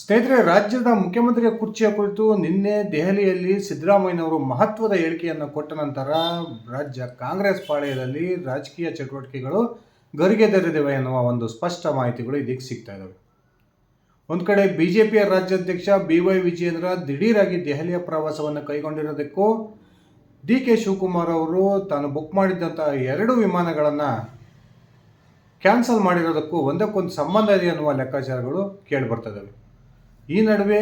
ಸ್ನೇಹಿತರೆ, ರಾಜ್ಯದ ಮುಖ್ಯಮಂತ್ರಿಯ ಕುರ್ಚಿಯ ಕುರಿತು ನಿನ್ನೆ ದೆಹಲಿಯಲ್ಲಿ ಸಿದ್ದರಾಮಯ್ಯನವರು ಮಹತ್ವದ ಹೇಳಿಕೆಯನ್ನು ಕೊಟ್ಟ ನಂತರ ರಾಜ್ಯ ಕಾಂಗ್ರೆಸ್ ಪಾಳೆಯದಲ್ಲಿ ರಾಜಕೀಯ ಚಟುವಟಿಕೆಗಳು ಗರಿಗೆದರಿದಿವೆ ಎನ್ನುವ ಒಂದು ಸ್ಪಷ್ಟ ಮಾಹಿತಿಗಳು ಇದೀಗ ಸಿಗ್ತಾ ಇದ್ದಾವೆ. ಒಂದು ಕಡೆ ಬಿಜೆಪಿಯ ರಾಜ್ಯಾಧ್ಯಕ್ಷ BY ವಿಜಯೇಂದ್ರ ದಿಢೀರಾಗಿ ದೆಹಲಿಯ ಪ್ರವಾಸವನ್ನು ಕೈಗೊಂಡಿರೋದಕ್ಕೂ DK ಶಿವಕುಮಾರ್ ಅವರು ತಾನು ಬುಕ್ ಮಾಡಿದ್ದಂತಹ 2 ವಿಮಾನಗಳನ್ನು ಕ್ಯಾನ್ಸಲ್ ಮಾಡಿರೋದಕ್ಕೂ ಒಂದಕ್ಕೊಂದು ಸಂಬಂಧ ಇದೆ ಅನ್ನುವ ಲೆಕ್ಕಾಚಾರಗಳು ಕೇಳಿಬರ್ತದವೆ. ಈ ನಡುವೆ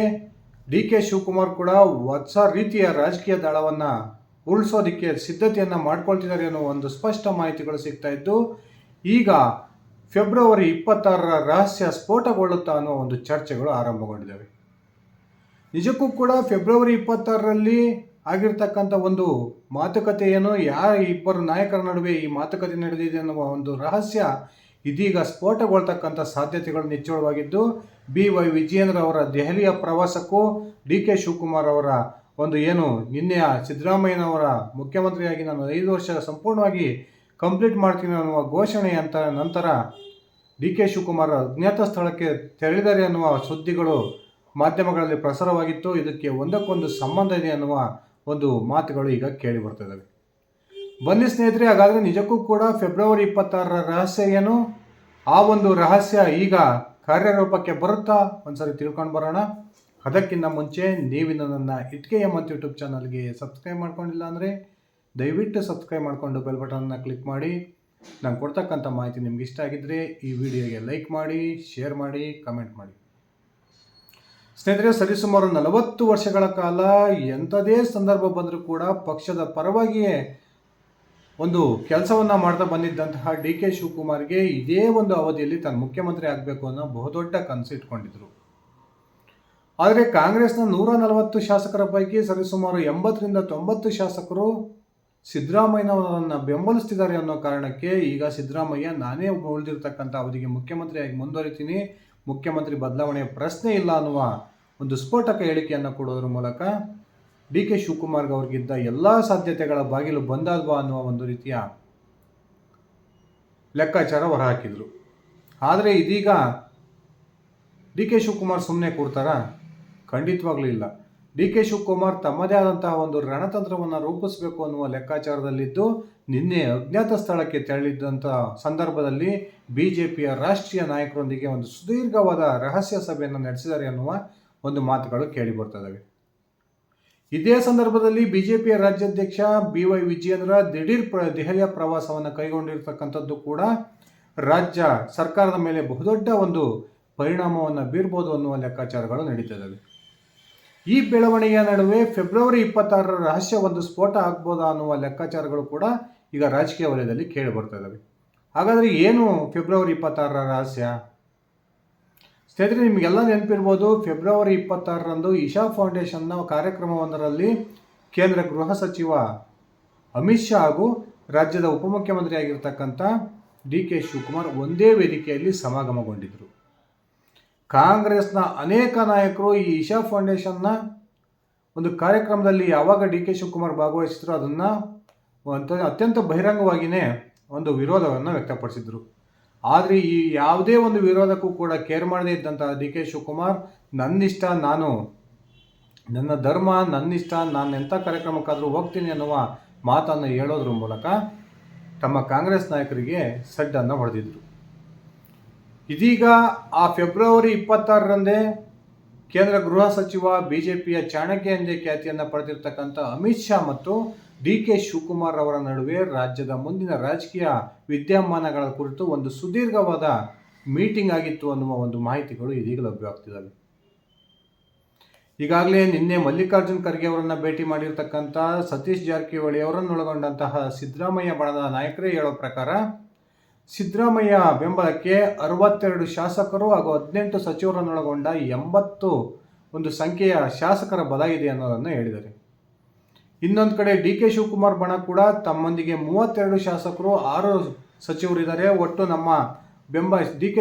DK ಶಿವಕುಮಾರ್ ಕೂಡ ಹೊಸ ರೀತಿಯ ರಾಜಕೀಯ ದಳವನ್ನು ಉರುಳಿಸೋದಕ್ಕೆ ಸಿದ್ಧತೆಯನ್ನು ಮಾಡ್ಕೊಳ್ತಿದ್ದಾರೆ ಅನ್ನೋ ಒಂದು ಸ್ಪಷ್ಟ ಮಾಹಿತಿಗಳು ಸಿಗ್ತಾ ಇದ್ದು, ಈಗ ಫೆಬ್ರವರಿ 26ರ ರಹಸ್ಯ ಸ್ಫೋಟಗೊಳ್ಳುತ್ತಾ ಅನ್ನೋ ಒಂದು ಚರ್ಚೆಗಳು ಆರಂಭಗೊಂಡಿದ್ದಾವೆ. ನಿಜಕ್ಕೂ ಕೂಡ ಫೆಬ್ರವರಿ 26ರಲ್ಲಿ ಆಗಿರ್ತಕ್ಕಂಥ ಒಂದು ಮಾತುಕತೆ ಏನು, ಯಾರ ಇಬ್ಬರು ನಾಯಕರ ನಡುವೆ ಈ ಮಾತುಕತೆ ನಡೆದಿದೆ ಅನ್ನುವ ಒಂದು ರಹಸ್ಯ ಇದೀಗ ಸ್ಫೋಟಗೊಳ್ತಕ್ಕಂಥ ಸಾಧ್ಯತೆಗಳು ನಿಚ್ಚಳವಾಗಿದ್ದು, BY ವಿಜಯೇಂದ್ರ ಅವರ ದೆಹಲಿಯ ಪ್ರವಾಸಕ್ಕೂ DK ಶಿವಕುಮಾರ್ ಅವರ ಒಂದು ಏನು ನಿನ್ನೆಯ ಸಿದ್ದರಾಮಯ್ಯನವರ ಮುಖ್ಯಮಂತ್ರಿಯಾಗಿ ನಾನು 5 ವರ್ಷ ಸಂಪೂರ್ಣವಾಗಿ ಕಂಪ್ಲೀಟ್ ಮಾಡ್ತೀನಿ ಅನ್ನುವ ಘೋಷಣೆ ನಂತರ DK ಶಿವಕುಮಾರ್ ಅಜ್ಞಾತ ಸ್ಥಳಕ್ಕೆ ತೆರಳಿದ್ದಾರೆ ಅನ್ನುವ ಸುದ್ದಿಗಳು ಮಾಧ್ಯಮಗಳಲ್ಲಿ ಪ್ರಸಾರವಾಗಿತ್ತು. ಇದಕ್ಕೆ ಒಂದಕ್ಕೊಂದು ಸಂಬಂಧ ಇದೆ ಅನ್ನುವ ಒಂದು ಮಾತುಗಳು ಈಗ ಕೇಳಿ ಬರ್ತಿದ್ದಾವೆ. ಬನ್ನಿ ಸ್ನೇಹಿತರೆ, ಹಾಗಾದರೆ ನಿಜಕ್ಕೂ ಕೂಡ ಫೆಬ್ರವರಿ 26ರ ರಹಸ್ಯ ಏನು, ಆ ಒಂದು ರಹಸ್ಯ ಈಗ ಕಾರ್ಯರೂಪಕ್ಕೆ ಬರುತ್ತಾ ಒಂದ್ಸರಿ ತಿಳ್ಕೊಂಡು ಬರೋಣ. ಅದಕ್ಕಿಂತ ಮುಂಚೆ ನೀವಿನ್ನು ನನ್ನ ಇಟ್ಕೆ ಮತ್ತು ಯೂಟ್ಯೂಬ್ ಚಾನಲ್ಗೆ ಸಬ್ಸ್ಕ್ರೈಬ್ ಮಾಡ್ಕೊಂಡಿಲ್ಲ ಅಂದರೆ ದಯವಿಟ್ಟು ಸಬ್ಸ್ಕ್ರೈಬ್ ಮಾಡಿಕೊಂಡು ಬೆಲ್ ಬಟನ್ನ ಕ್ಲಿಕ್ ಮಾಡಿ. ನಾನು ಕೊಡ್ತಕ್ಕಂಥ ಮಾಹಿತಿ ನಿಮ್ಗೆ ಇಷ್ಟ ಆಗಿದ್ದರೆ ಈ ವಿಡಿಯೋಗೆ ಲೈಕ್ ಮಾಡಿ, ಶೇರ್ ಮಾಡಿ, ಕಮೆಂಟ್ ಮಾಡಿ. ಸ್ನೇಹಿತರೆ, ಸರಿಸುಮಾರು 40 ವರ್ಷಗಳ ಕಾಲ ಎಂಥದೇ ಸಂದರ್ಭ ಬಂದರೂ ಕೂಡ ಪಕ್ಷದ ಪರವಾಗಿಯೇ ಒಂದು ಕೆಲಸವನ್ನು ಮಾಡ್ತಾ ಬಂದಿದ್ದಂತಹ DK ಶಿವಕುಮಾರ್ಗೆ ಇದೇ ಒಂದು ಅವಧಿಯಲ್ಲಿ ತಾನು ಮುಖ್ಯಮಂತ್ರಿ ಆಗಬೇಕು ಅನ್ನೋ ಬಹುದೊಡ್ಡ ಕನಸು ಇಟ್ಕೊಂಡಿದ್ರು. ಆದರೆ ಕಾಂಗ್ರೆಸ್ನ 140 ಶಾಸಕರ ಪೈಕಿ ಸರಿಸುಮಾರು 80ರಿಂದ 90 ಶಾಸಕರು ಸಿದ್ದರಾಮಯ್ಯನವರನ್ನು ಬೆಂಬಲಿಸ್ತಿದ್ದಾರೆ ಅನ್ನೋ ಕಾರಣಕ್ಕೆ ಈಗ ಸಿದ್ದರಾಮಯ್ಯ ನಾನೇ ಉಳಿದಿರ್ತಕ್ಕಂಥ ಅವಧಿಗೆ ಮುಖ್ಯಮಂತ್ರಿಯಾಗಿ ಮುಂದುವರಿತೀನಿ, ಮುಖ್ಯಮಂತ್ರಿ ಬದಲಾವಣೆಯ ಪ್ರಶ್ನೆ ಇಲ್ಲ ಅನ್ನುವ ಒಂದು ಸ್ಫೋಟಕ ಹೇಳಿಕೆಯನ್ನು ಕೊಡೋದ್ರ ಮೂಲಕ DK ಶಿವಕುಮಾರ್ಗೆ ಅವ್ರಿಗಿದ್ದ ಎಲ್ಲ ಸಾಧ್ಯತೆಗಳ ಬಾಗಿಲು ಬಂದಲ್ವಾ ಅನ್ನುವ ಒಂದು ರೀತಿಯ ಲೆಕ್ಕಾಚಾರ ಹೊರಹಾಕಿದರು. ಆದರೆ ಇದೀಗ DK ಶಿವಕುಮಾರ್ ಸುಮ್ಮನೆ ಕೂರ್ತಾರಾ? ಖಂಡಿತವಾಗ್ಲೂ ಇಲ್ಲ. DK ಶಿವಕುಮಾರ್ ತಮ್ಮದೇ ಆದಂತಹ ಒಂದು ರಣತಂತ್ರವನ್ನು ರೂಪಿಸಬೇಕು ಅನ್ನುವ ಲೆಕ್ಕಾಚಾರದಲ್ಲಿದ್ದು, ನಿನ್ನೆ ಅಜ್ಞಾತ ಸ್ಥಳಕ್ಕೆ ತೆರಳಿದ್ದಂಥ ಸಂದರ್ಭದಲ್ಲಿ BJPಯ ರಾಷ್ಟ್ರೀಯ ನಾಯಕರೊಂದಿಗೆ ಒಂದು ಸುದೀರ್ಘವಾದ ರಹಸ್ಯ ಸಭೆಯನ್ನು ನಡೆಸಿದ್ದಾರೆ ಅನ್ನುವ ಒಂದು ಮಾತುಗಳು ಕೇಳಿ ಬರ್ತದವೆ. ಇದೇ ಸಂದರ್ಭದಲ್ಲಿ BJPಯ ರಾಜ್ಯಾಧ್ಯಕ್ಷ BY ವಿಜಯೇಂದ್ರ ದೆಹಲಿಯ ಪ್ರವಾಸವನ್ನು ಕೈಗೊಂಡಿರ್ತಕ್ಕಂಥದ್ದು ಕೂಡ ರಾಜ್ಯ ಸರ್ಕಾರದ ಮೇಲೆ ಬಹುದೊಡ್ಡ ಒಂದು ಪರಿಣಾಮವನ್ನು ಬೀರ್ಬೋದು ಅನ್ನುವ ಲೆಕ್ಕಾಚಾರಗಳು ನಡೀತಿದ್ದಾವೆ. ಈ ಬೆಳವಣಿಗೆಯ ನಡುವೆ ಫೆಬ್ರವರಿ 26ರ ರಹಸ್ಯ ಒಂದು ಸ್ಫೋಟ ಆಗ್ಬೋದಾ ಅನ್ನುವ ಲೆಕ್ಕಾಚಾರಗಳು ಕೂಡ ಈಗ ರಾಜಕೀಯ ವಲಯದಲ್ಲಿ ಕೇಳಿ ಬರ್ತಾ ಇದ್ದಾವೆ. ಹಾಗಾದರೆ ಏನು ಫೆಬ್ರವರಿ 26ರ ರಹಸ್ಯ? ಸ್ನೇಹಿತರೆ, ನಿಮಗೆಲ್ಲ ನೆನಪಿರ್ಬೋದು, ಫೆಬ್ರವರಿ 26ರಂದು ಇಶಾ ಫೌಂಡೇಶನ್ನ ಕಾರ್ಯಕ್ರಮವೊಂದರಲ್ಲಿ ಕೇಂದ್ರ ಗೃಹ ಸಚಿವ ಅಮಿತ್ ಶಾ ಹಾಗೂ ರಾಜ್ಯದ ಉಪಮುಖ್ಯಮಂತ್ರಿ ಆಗಿರ್ತಕ್ಕಂಥ DK ಶಿವಕುಮಾರ್ ಒಂದೇ ವೇದಿಕೆಯಲ್ಲಿ ಸಮಾಗಮಗೊಂಡಿದ್ದರು. ಕಾಂಗ್ರೆಸ್ನ ಅನೇಕ ನಾಯಕರು ಈ ಇಶಾ ಫೌಂಡೇಶನ್ನ ಒಂದು ಕಾರ್ಯಕ್ರಮದಲ್ಲಿ ಯಾವಾಗ DK ಶಿವಕುಮಾರ್ ಭಾಗವಹಿಸಿದ್ರು ಅದನ್ನು ಅತ್ಯಂತ ಬಹಿರಂಗವಾಗಿಯೇ ಒಂದು ವಿರೋಧವನ್ನು ವ್ಯಕ್ತಪಡಿಸಿದರು. ಆದರೆ ಈ ಯಾವುದೇ ಒಂದು ವಿರೋಧಕ್ಕೂ ಕೂಡ ಕೇರ್ ಮಾಡದೇ ಇದ್ದಂತಹ DK ಶಿವಕುಮಾರ್ ನನ್ನಿಷ್ಟ, ನನ್ನ ಧರ್ಮ, ನನ್ನಿಷ್ಟ, ನಾನು ಎಂಥ ಕಾರ್ಯಕ್ರಮಕ್ಕಾದರೂ ಹೋಗ್ತೀನಿ ಅನ್ನುವ ಮಾತನ್ನು ಹೇಳೋದ್ರ ಮೂಲಕ ತಮ್ಮ ಕಾಂಗ್ರೆಸ್ ನಾಯಕರಿಗೆ ಸಡ್ಡನ್ನು ಹೊಡೆದಿದ್ದರು. ಇದೀಗ ಆ ಫೆಬ್ರವರಿ 26ರಂದೇ ಕೇಂದ್ರ ಗೃಹ ಸಚಿವ BJPಯ ಚಾಣಕ್ಯ ಎಂದೇ ಖ್ಯಾತಿಯನ್ನು ಪಡೆದಿರ್ತಕ್ಕಂಥ ಅಮಿತ್ ಶಾ ಮತ್ತು DK ಶಿವಕುಮಾರ್ ಅವರ ನಡುವೆ ರಾಜ್ಯದ ಮುಂದಿನ ರಾಜಕೀಯ ವಿದ್ಯಮಾನಗಳ ಕುರಿತು ಒಂದು ಸುದೀರ್ಘವಾದ ಮೀಟಿಂಗ್ ಆಗಿತ್ತು ಅನ್ನುವ ಒಂದು ಮಾಹಿತಿಗಳು ಇದೀಗ ಲಭ್ಯವಾಗ್ತಿದ್ದಾವೆ. ಈಗಾಗಲೇ ನಿನ್ನೆ ಮಲ್ಲಿಕಾರ್ಜುನ್ ಖರ್ಗೆ ಅವರನ್ನು ಭೇಟಿ ಮಾಡಿರ್ತಕ್ಕಂಥ ಸತೀಶ್ ಜಾರಕಿಹೊಳಿ ಅವರನ್ನೊಳಗೊಂಡಂತಹ ಸಿದ್ದರಾಮಯ್ಯ ಬಣದ ನಾಯಕರೇ ಹೇಳೋ ಪ್ರಕಾರ ಸಿದ್ದರಾಮಯ್ಯ ಬೆಂಬಲಕ್ಕೆ 62 ಶಾಸಕರು ಹಾಗೂ 18 ಸಚಿವರನ್ನೊಳಗೊಂಡ 80 ಒಂದು ಸಂಖ್ಯೆಯ ಶಾಸಕರ ಬಲ ಇದೆ ಅನ್ನೋದನ್ನು ಹೇಳಿದ್ದಾರೆ. ಇನ್ನೊಂದು ಕಡೆ DK ಶಿವಕುಮಾರ್ ಬಣ ಕೂಡ ತಮ್ಮೊಂದಿಗೆ 32 ಶಾಸಕರು, 6 ಸಚಿವರಿದ್ದಾರೆ. ಒಟ್ಟು ನಮ್ಮ DK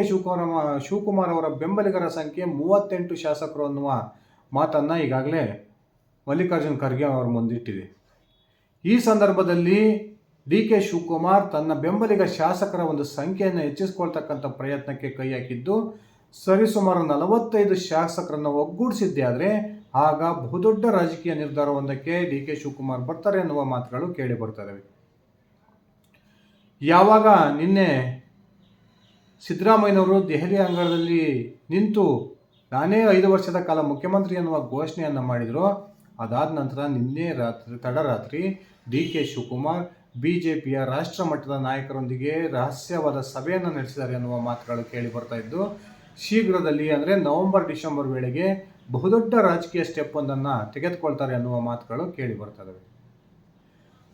ಶಿವಕುಮಾರ್ ಅವರ ಬೆಂಬಲಿಗರ ಸಂಖ್ಯೆ 38 ಶಾಸಕರು ಅನ್ನುವ ಮಾತನ್ನು ಈಗಾಗಲೇ ಮಲ್ಲಿಕಾರ್ಜುನ್ ಖರ್ಗೆ ಅವರ ಮುಂದಿಟ್ಟಿದೆ. ಈ ಸಂದರ್ಭದಲ್ಲಿ DK ಶಿವಕುಮಾರ್ ತನ್ನ ಬೆಂಬಲಿಗ ಶಾಸಕರ ಒಂದು ಸಂಖ್ಯೆಯನ್ನು ಹೆಚ್ಚಿಸಿಕೊಳ್ತಕ್ಕಂಥ ಪ್ರಯತ್ನಕ್ಕೆ ಕೈ ಹಾಕಿದ್ದು, ಸರಿಸುಮಾರು 45 ಶಾಸಕರನ್ನು ಒಗ್ಗೂಡಿಸಿದ್ದೇ ಆದರೆ ಆಗ ಬಹುದೊಡ್ಡ ರಾಜಕೀಯ ನಿರ್ಧಾರವೊಂದಕ್ಕೆ ಡಿ ಕೆ ಶಿವಕುಮಾರ್ ಬರ್ತಾರೆ ಎನ್ನುವ ಮಾತುಗಳು ಕೇಳಿ ಬರ್ತವೆ. ಯಾವಾಗ ನಿನ್ನೆ ಸಿದ್ದರಾಮಯ್ಯನವರು ದೆಹಲಿ ಅಂಗಳದಲ್ಲಿ ನಿಂತು ನಾನೇ 5 ವರ್ಷದ ಕಾಲ ಮುಖ್ಯಮಂತ್ರಿ ಎನ್ನುವ ಘೋಷಣೆಯನ್ನು ಮಾಡಿದರು, ಅದಾದ ನಂತರ ನಿನ್ನೆ ತಡರಾತ್ರಿ ಡಿ ಕೆ ಶಿವಕುಮಾರ್ ಬಿಜೆಪಿಯ ರಾಷ್ಟ್ರ ಮಟ್ಟದ ನಾಯಕರೊಂದಿಗೆ ರಹಸ್ಯವಾದ ಸಭೆಯನ್ನು ನಡೆಸಿದ್ದಾರೆ ಎನ್ನುವ ಮಾತುಗಳು ಕೇಳಿ ಬರ್ತಾ ಇದ್ದು, ಶೀಘ್ರದಲ್ಲಿ ಅಂದರೆ ನವೆಂಬರ್-ಡಿಸೆಂಬರ್ ವೇಳೆಗೆ ಬಹುದೊಡ್ಡ ರಾಜಕೀಯ ಸ್ಟೆಪ್ ಒಂದನ್ನು ತೆಗೆದುಕೊಳ್ತಾರೆ ಎನ್ನುವ ಮಾತುಗಳು ಕೇಳಿ ಬರ್ತವೆ.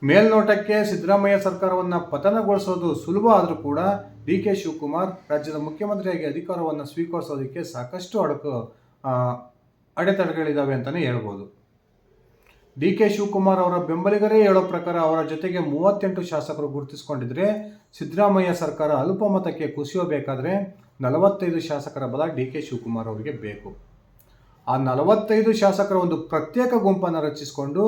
ಮೇಲ್ನೋಟಕ್ಕೆ ಸಿದ್ದರಾಮಯ್ಯ ಸರ್ಕಾರವನ್ನು ಪತನಗೊಳಿಸೋದು ಸುಲಭ ಆದರೂ ಕೂಡ ಡಿ ಕೆ ಶಿವಕುಮಾರ್ ರಾಜ್ಯದ ಮುಖ್ಯಮಂತ್ರಿಯಾಗಿ ಅಧಿಕಾರವನ್ನು ಸ್ವೀಕರಿಸೋದಕ್ಕೆ ಸಾಕಷ್ಟು ಅಡೆತಡೆಗಳಿದ್ದಾವೆ ಅಂತಲೇ ಹೇಳ್ಬೋದು. ಡಿ ಕೆ ಶಿವಕುಮಾರ್ ಅವರ ಬೆಂಬಲಿಗರೇ ಹೇಳೋ ಪ್ರಕಾರ ಅವರ ಜೊತೆಗೆ 38 ಶಾಸಕರು ಗುರುತಿಸಿಕೊಂಡಿದ್ರೆ ಸಿದ್ದರಾಮಯ್ಯ ಸರ್ಕಾರ ಅಲ್ಪಮತಕ್ಕೆ ಕುಸಿಯಬೇಕಾದ್ರೆ 45 ಶಾಸಕರ ಬಲ ಡಿ ಕೆ ಶಿವಕುಮಾರ್ ಅವರಿಗೆ ಬೇಕು. ಆ 45 ಶಾಸಕರ ಒಂದು ಪ್ರತ್ಯೇಕ ಗುಂಪನ್ನು ರಚಿಸಿಕೊಂಡು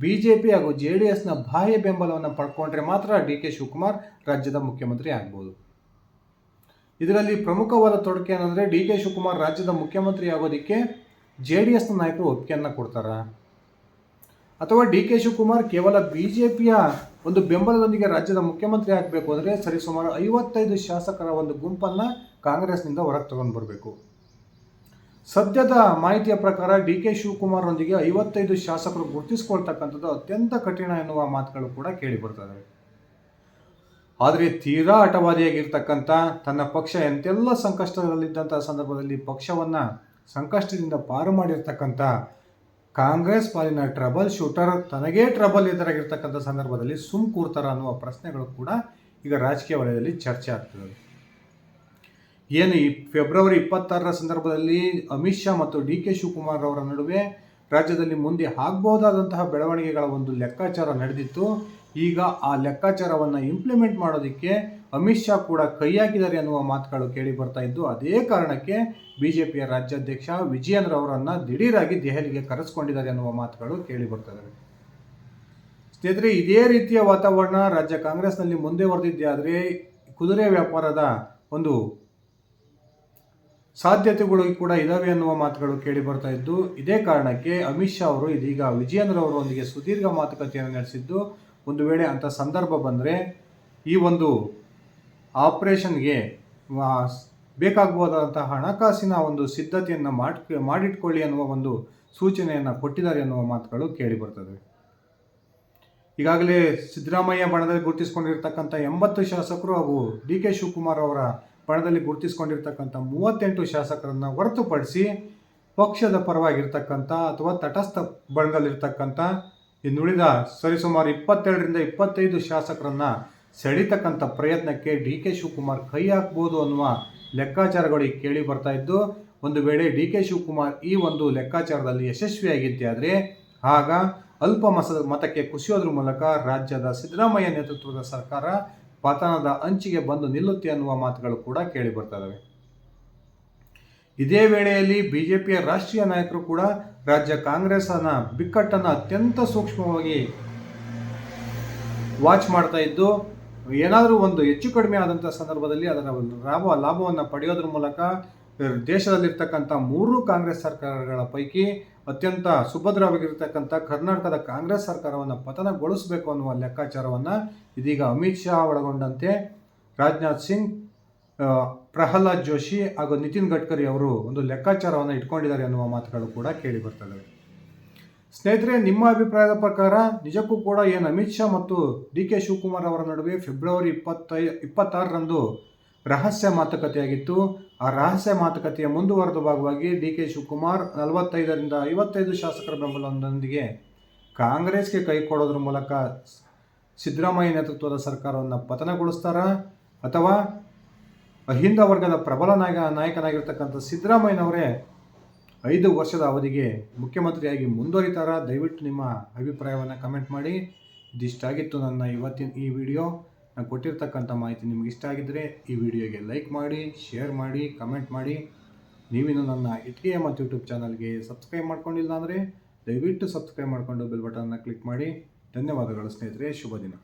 ಬಿಜೆಪಿ ಹಾಗೂ JDSನ ಬಾಹ್ಯ ಬೆಂಬಲವನ್ನು ಪಡ್ಕೊಂಡ್ರೆ ಮಾತ್ರ ಡಿ ಕೆ ಶಿವಕುಮಾರ್ ರಾಜ್ಯದ ಮುಖ್ಯಮಂತ್ರಿ ಆಗ್ಬೋದು. ಇದರಲ್ಲಿ ಪ್ರಮುಖವಾದ ತೊಡಕೆ ಏನಂದರೆ ಡಿ ಕೆ ಶಿವಕುಮಾರ್ ರಾಜ್ಯದ ಮುಖ್ಯಮಂತ್ರಿ ಆಗೋದಕ್ಕೆ JDSನ ನಾಯಕರು ಒಪ್ಪಿಗೆಯನ್ನು ಕೊಡ್ತಾರಾ, ಅಥವಾ ಡಿ ಕೆ ಶಿವಕುಮಾರ್ ಕೇವಲ ಬಿಜೆಪಿಯ ಒಂದು ಬೆಂಬಲದೊಂದಿಗೆ ರಾಜ್ಯದ ಮುಖ್ಯಮಂತ್ರಿ ಆಗಬೇಕು ಅಂದರೆ ಸರಿಸುಮಾರು 55 ಶಾಸಕರ ಒಂದು ಗುಂಪನ್ನು ಕಾಂಗ್ರೆಸ್ನಿಂದ ಹೊರಗೆ ತಗೊಂಡು ಬರಬೇಕು. ಸದ್ಯದ ಮಾಹಿತಿಯ ಪ್ರಕಾರ ಡಿ ಕೆ ಶಿವಕುಮಾರ್ರೊಂದಿಗೆ 55 ಶಾಸಕರು ಗುರುತಿಸಿಕೊಳ್ತಕ್ಕಂಥದ್ದು ಅತ್ಯಂತ ಕಠಿಣ ಎನ್ನುವ ಮಾತುಗಳು ಕೂಡ ಕೇಳಿ ಬರ್ತವೆ. ಆದರೆ ತೀರಾ ಹಠವಾದಿಯಾಗಿರ್ತಕ್ಕಂಥ ತನ್ನ ಪಕ್ಷ ಎಂತೆಲ್ಲ ಸಂಕಷ್ಟದಲ್ಲಿದ್ದಂಥ ಸಂದರ್ಭದಲ್ಲಿ ಪಕ್ಷವನ್ನು ಸಂಕಷ್ಟದಿಂದ ಪಾರು ಮಾಡಿರ್ತಕ್ಕಂಥ ಕಾಂಗ್ರೆಸ್ ಪಾಲಿನ ಟ್ರಬಲ್ ಶೂಟರ್ ತನಗೇ ಟ್ರಬಲ್ ಎದುರಾಗಿರ್ತಕ್ಕಂಥ ಸಂದರ್ಭದಲ್ಲಿ ಕೂರ್ತಾರ ಅನ್ನುವ ಪ್ರಶ್ನೆಗಳು ಕೂಡ ಈಗ ರಾಜಕೀಯ ವಲಯದಲ್ಲಿ ಚರ್ಚೆ ಆಗ್ತದೆ. ಏನು ಈ ಫೆಬ್ರವರಿ 26ರ ಸಂದರ್ಭದಲ್ಲಿ ಅಮಿತ್ ಶಾ ಮತ್ತು ಡಿ ಕೆ ಶಿವಕುಮಾರ್ ಅವರ ನಡುವೆ ರಾಜ್ಯದಲ್ಲಿ ಮುಂದೆ ಆಗಬಹುದಾದಂತಹ ಬೆಳವಣಿಗೆಗಳ ಒಂದು ಲೆಕ್ಕಾಚಾರ ನಡೆದಿತ್ತು. ಈಗ ಆ ಲೆಕ್ಕಾಚಾರವನ್ನು ಇಂಪ್ಲಿಮೆಂಟ್ ಮಾಡೋದಕ್ಕೆ ಅಮಿತ್ ಶಾ ಕೂಡ ಕೈ ಹಾಕಿದ್ದಾರೆ ಅನ್ನುವ ಮಾತುಗಳು ಕೇಳಿ ಬರ್ತಾ ಇದ್ದು, ಅದೇ ಕಾರಣಕ್ಕೆ ಬಿಜೆಪಿಯ ರಾಜ್ಯಾಧ್ಯಕ್ಷ ವಿಜಯೇಂದ್ರ ಅವರನ್ನು ದಿಢೀರಾಗಿ ದೆಹಲಿಗೆ ಕರೆಸಿಕೊಂಡಿದ್ದಾರೆ ಅನ್ನುವ ಮಾತುಗಳು ಕೇಳಿ ಬರ್ತವೆ. ಸ್ನೇಹಿತರೆ, ಇದೇ ರೀತಿಯ ವಾತಾವರಣ ರಾಜ್ಯ ಕಾಂಗ್ರೆಸ್ನಲ್ಲಿ ಮುಂದುವರೆದಿದ್ದೇ ಆದರೆ ಕುದುರೆ ವ್ಯಾಪಾರದ ಒಂದು ಸಾಧ್ಯತೆಗಳು ಕೂಡ ಇದಾವೆ ಅನ್ನುವ ಮಾತುಗಳು ಕೇಳಿ ಬರ್ತಾ ಇದ್ದು, ಇದೇ ಕಾರಣಕ್ಕೆ ಅಮಿತ್ ಶಾ ಅವರು ಇದೀಗ ವಿಜಯೇಂದ್ರ ಅವರೊಂದಿಗೆ ಸುದೀರ್ಘ ಮಾತುಕತೆಯನ್ನು ನಡೆಸಿದ್ದು, ಒಂದು ವೇಳೆ ಅಂಥ ಸಂದರ್ಭ ಬಂದರೆ ಈ ಒಂದು ಆಪರೇಷನ್ಗೆ ಬೇಕಾಗಬಹುದಾದಂತಹ ಹಣಕಾಸಿನ ಒಂದು ಸಿದ್ಧತೆಯನ್ನು ಮಾಡಿಟ್ಕೊಳ್ಳಿ ಅನ್ನುವ ಒಂದು ಸೂಚನೆಯನ್ನು ಕೊಟ್ಟಿದ್ದಾರೆ ಅನ್ನುವ ಮಾತುಗಳು ಕೇಳಿ ಬರ್ತದೆ. ಈಗಾಗಲೇ ಸಿದ್ದರಾಮಯ್ಯ ಬಣದಲ್ಲಿ ಗುರುತಿಸಿಕೊಂಡಿರ್ತಕ್ಕಂಥ 80 ಶಾಸಕರು ಹಾಗೂ ಡಿ ಕೆ ಶಿವಕುಮಾರ್ ಅವರ ಬಣದಲ್ಲಿ ಗುರುತಿಸಿಕೊಂಡಿರ್ತಕ್ಕಂಥ 38 ಶಾಸಕರನ್ನು ಹೊರತುಪಡಿಸಿ ಪಕ್ಷದ ಪರವಾಗಿರ್ತಕ್ಕಂಥ ಅಥವಾ ತಟಸ್ಥ ಬಣದಲ್ಲಿರ್ತಕ್ಕಂಥ ಇನ್ನುಳಿದ ಸರಿಸುಮಾರು 22ರಿಂದ 25 ಶಾಸಕರನ್ನು ಸೆಳೀತಕ್ಕಂಥ ಪ್ರಯತ್ನಕ್ಕೆ ಡಿ ಕೆ ಶಿವಕುಮಾರ್ ಕೈ ಹಾಕ್ಬೋದು ಅನ್ನುವ ಲೆಕ್ಕಾಚಾರಗಳು ಕೇಳಿ ಬರ್ತಾ ಇದ್ದು, ಒಂದು ವೇಳೆ ಡಿ ಕೆ ಶಿವಕುಮಾರ್ ಈ ಒಂದು ಲೆಕ್ಕಾಚಾರದಲ್ಲಿ ಯಶಸ್ವಿಯಾಗಿದ್ದೇ ಆದರೆ ಆಗ ಅಲ್ಪ ಮತಕ್ಕೆ ಕುಸಿಯೋದ್ರ ಮೂಲಕ ರಾಜ್ಯದ ಸಿದ್ದರಾಮಯ್ಯ ನೇತೃತ್ವದ ಸರ್ಕಾರ ಪತನದ ಅಂಚಿಗೆ ಬಂದು ನಿಲ್ಲುತ್ತೆ ಅನ್ನುವ ಮಾತುಗಳು ಕೂಡ ಕೇಳಿ ಬರ್ತವೆ. ಇದೇ ವೇಳೆಯಲ್ಲಿ ಬಿಜೆಪಿಯ ರಾಷ್ಟ್ರೀಯ ನಾಯಕರು ಕೂಡ ರಾಜ್ಯ ಕಾಂಗ್ರೆಸ್ನ ಬಿಕ್ಕಟ್ಟನ್ನು ಅತ್ಯಂತ ಸೂಕ್ಷ್ಮವಾಗಿ ವಾಚ್ ಮಾಡ್ತಾ ಇದ್ದು, ಏನಾದರೂ ಒಂದು ಹೆಚ್ಚು ಕಡಿಮೆ ಆದಂಥ ಸಂದರ್ಭದಲ್ಲಿ ಅದರ ಲಾಭವನ್ನು ಪಡೆಯೋದ್ರ ಮೂಲಕ ದೇಶದಲ್ಲಿರ್ತಕ್ಕಂಥ 3 ಕಾಂಗ್ರೆಸ್ ಸರ್ಕಾರಗಳ ಪೈಕಿ ಅತ್ಯಂತ ಸುಭದ್ರವಾಗಿರ್ತಕ್ಕಂಥ ಕರ್ನಾಟಕದ ಕಾಂಗ್ರೆಸ್ ಸರ್ಕಾರವನ್ನು ಪತನಗೊಳಿಸಬೇಕು ಅನ್ನುವ ಲೆಕ್ಕಾಚಾರವನ್ನು ಇದೀಗ ಅಮಿತ್ ಶಾ ಒಳಗೊಂಡಂತೆ ರಾಜನಾಥ್ ಸಿಂಗ್, ಪ್ರಹ್ಲಾದ್ ಜೋಶಿ ಹಾಗೂ ನಿತಿನ್ ಗಡ್ಕರಿ ಅವರು ಒಂದು ಲೆಕ್ಕಾಚಾರವನ್ನು ಇಟ್ಕೊಂಡಿದ್ದಾರೆ ಅನ್ನುವ ಮಾತುಗಳು ಕೂಡ ಕೇಳಿ ಬರ್ತವೆ. ಸ್ನೇಹಿತರೆ, ನಿಮ್ಮ ಅಭಿಪ್ರಾಯದ ಪ್ರಕಾರ ನಿಜಕ್ಕೂ ಕೂಡ ಏನು ಅಮಿತ್ ಶಾ ಮತ್ತು ಡಿ ಕೆ ಶಿವಕುಮಾರ್ ಅವರ ನಡುವೆ ಫೆಬ್ರವರಿ 26ರಂದು ರಹಸ್ಯ ಮಾತುಕತೆಯಾಗಿತ್ತು. ಆ ರಹಸ್ಯ ಮಾತುಕತೆಯ ಮುಂದುವರೆದ ಭಾಗವಾಗಿ ಡಿ ಕೆ ಶಿವಕುಮಾರ್ 45ರಿಂದ 55 ಶಾಸಕರ ಬೆಂಬಲದೊಂದಿಗೆ ಕಾಂಗ್ರೆಸ್ಗೆ ಕೈ ಕೊಡೋದ್ರ ಮೂಲಕ ಸಿದ್ದರಾಮಯ್ಯ ನೇತೃತ್ವದ ಸರ್ಕಾರವನ್ನು ಪತನಗೊಳಿಸ್ತಾರಾ, ಅಥವಾ ಅಹಿಂದ ವರ್ಗದ ಪ್ರಬಲ ನಾಯಕನಾಗಿರ್ತಕ್ಕಂಥ ಸಿದ್ದರಾಮಯ್ಯನವರೇ 5 ವರ್ಷದ ಅವಧಿಗೆ ಮುಖ್ಯಮಂತ್ರಿಯಾಗಿ ಮುಂದುವರಿತಾರಾ? ದಯವಿಟ್ಟು ನಿಮ್ಮ ಅಭಿಪ್ರಾಯವನ್ನು ಕಮೆಂಟ್ ಮಾಡಿ. ಇದಿಷ್ಟಾಗಿತ್ತು ನನ್ನ ಇವತ್ತಿನ ಈ ವಿಡಿಯೋ. ನಾನು ಕೊಟ್ಟಿರ್ತಕ್ಕಂಥ ಮಾಹಿತಿ ನಿಮಗೆ ಇಷ್ಟ ಆಗಿದ್ದರೆ ಈ ವಿಡಿಯೋಗೆ ಲೈಕ್ ಮಾಡಿ, ಶೇರ್ ಮಾಡಿ, ಕಮೆಂಟ್ ಮಾಡಿ. ನೀವಿನ್ನು ನನ್ನ ಇಟ್ಕೆ ಮತ್ತು ಯೂಟ್ಯೂಬ್ ಚಾನಲ್ಗೆ ಸಬ್ಸ್ಕ್ರೈಬ್ ಮಾಡ್ಕೊಂಡಿಲ್ಲ ಅಂದರೆ ದಯವಿಟ್ಟು ಸಬ್ಸ್ಕ್ರೈಬ್ ಮಾಡಿಕೊಂಡು ಬೆಲ್ ಬಟನ್ನ ಕ್ಲಿಕ್ ಮಾಡಿ. ಧನ್ಯವಾದಗಳು ಸ್ನೇಹಿತರೆ, ಶುಭ ದಿನ.